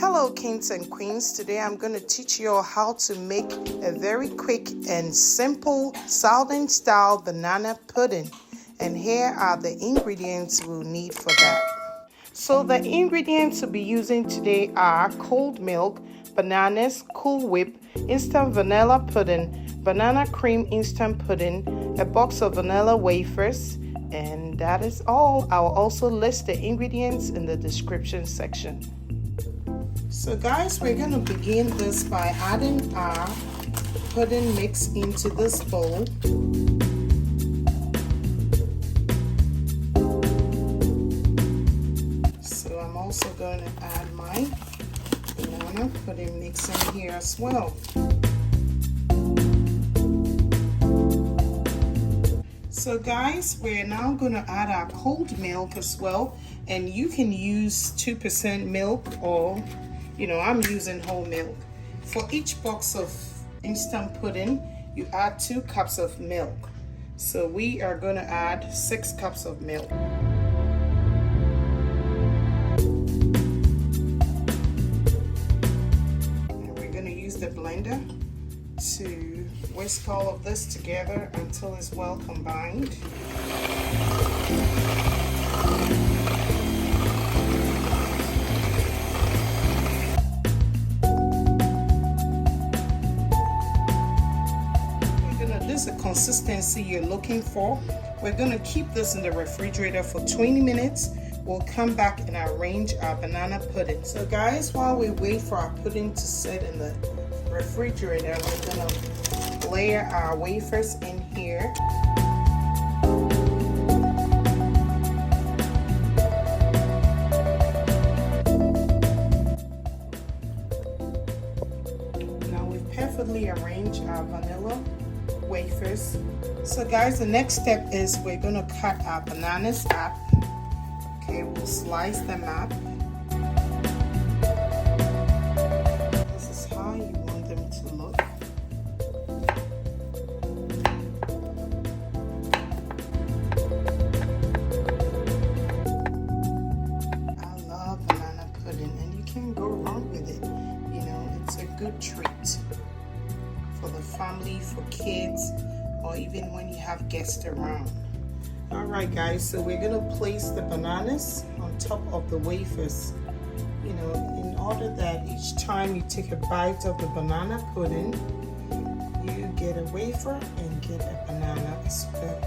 Hello kings and queens, today I'm going to teach you all how to make a very quick and simple Southern style banana pudding. And here are the ingredients we'll need for that. So the ingredients we'll be using today are cold milk, bananas, Cool Whip, instant vanilla pudding, banana cream instant pudding, a box of vanilla wafers, and that is all. I'll also list the ingredients in the description section. So guys, we're going to begin this by adding our pudding mix into this bowl. So I'm also going to add my banana pudding mix in here as well. So guys, we're now going to add our cold milk as well, and you can use 2% milk or I'm using whole milk. For each box of instant pudding, you add 2 cups of milk. So we are going to add 6 cups of milk. And we're going to use the blender to whisk all of this together until it's well combined. This is the consistency you're looking for. We're going to keep this in the refrigerator for 20 minutes. We'll come back and arrange our banana pudding. So guys, while we wait for our pudding to sit in the refrigerator, we're going to layer our wafers in here. Now we've perfectly arranged our vanilla wafers. So guys, the next step is we're going to cut our bananas up. Okay, we'll slice them up. This is how you want them to look. I love banana pudding, and you can't go wrong with it. It's a good treat for the family, for kids, or even when you have guests around. Alright guys, so we're going to place the bananas on top of the wafers, in order that each time you take a bite of the banana pudding, you get a wafer and get a banana as well.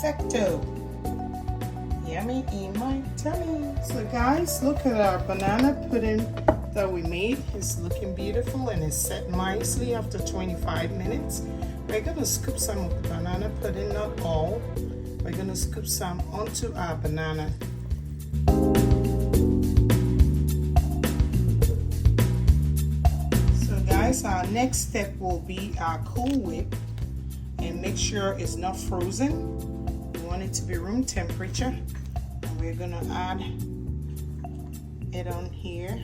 Perfecto. Yummy in my tummy. So guys, look at our banana pudding that we made. It's looking beautiful and it's set nicely after 25 minutes. We're going to scoop some of the banana pudding, not all. We're going to scoop some onto our banana. So guys, our next step will be our Cool Whip, and make sure it's not frozen. Want it to be room temperature, and we're gonna add it on here.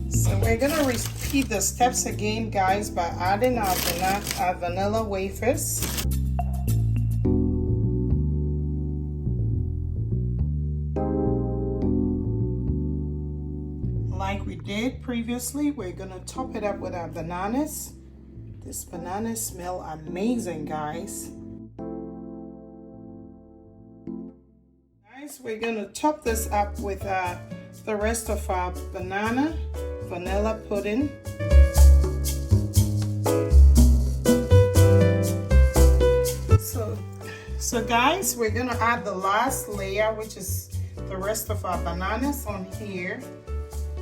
So we're gonna repeat the steps again, guys, by adding our vanilla wafers. Like we did previously, we're gonna top it up with our bananas. This bananas smell amazing, guys. Guys, we're gonna top this up with the rest of our vanilla pudding. So guys, we're gonna add the last layer, which is the rest of our bananas on here.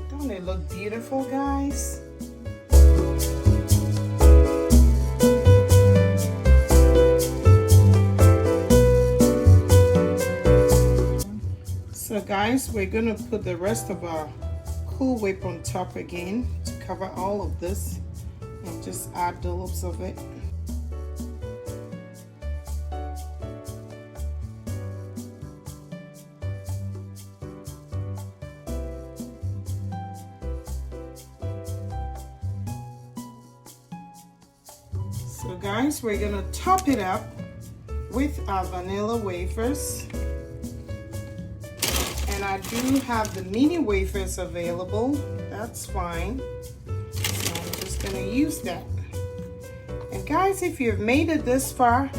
Don't they look beautiful, guys? So guys, we're gonna put the rest of our Cool Whip on top again to cover all of this, and just add dollops of it. So guys, we're gonna top it up with our vanilla wafers. And I do have the mini wafers available. That's fine. So I'm just gonna use that. And guys, if you've made it this far,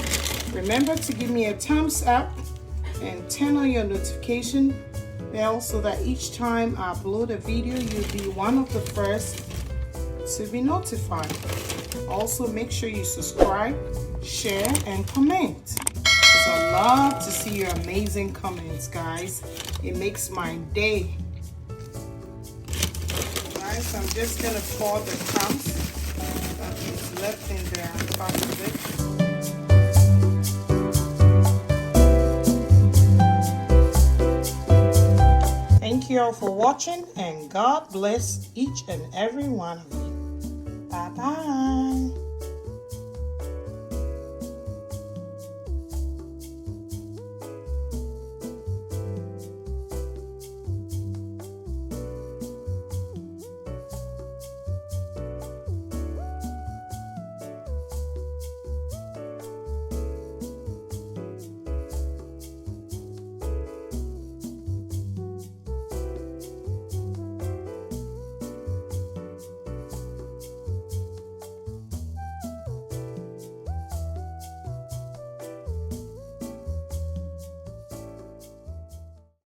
remember to give me a thumbs up and turn on your notification bell so that each time I upload a video, you'll be one of the first to be notified. Also, make sure you subscribe, share, and comment. Because I love to see your amazing comments, guys. It makes my day. Guys, I'm just gonna pour the crumbs that is left in there on top of it. Thank you all for watching, and God bless each and every one of you. Bye-bye.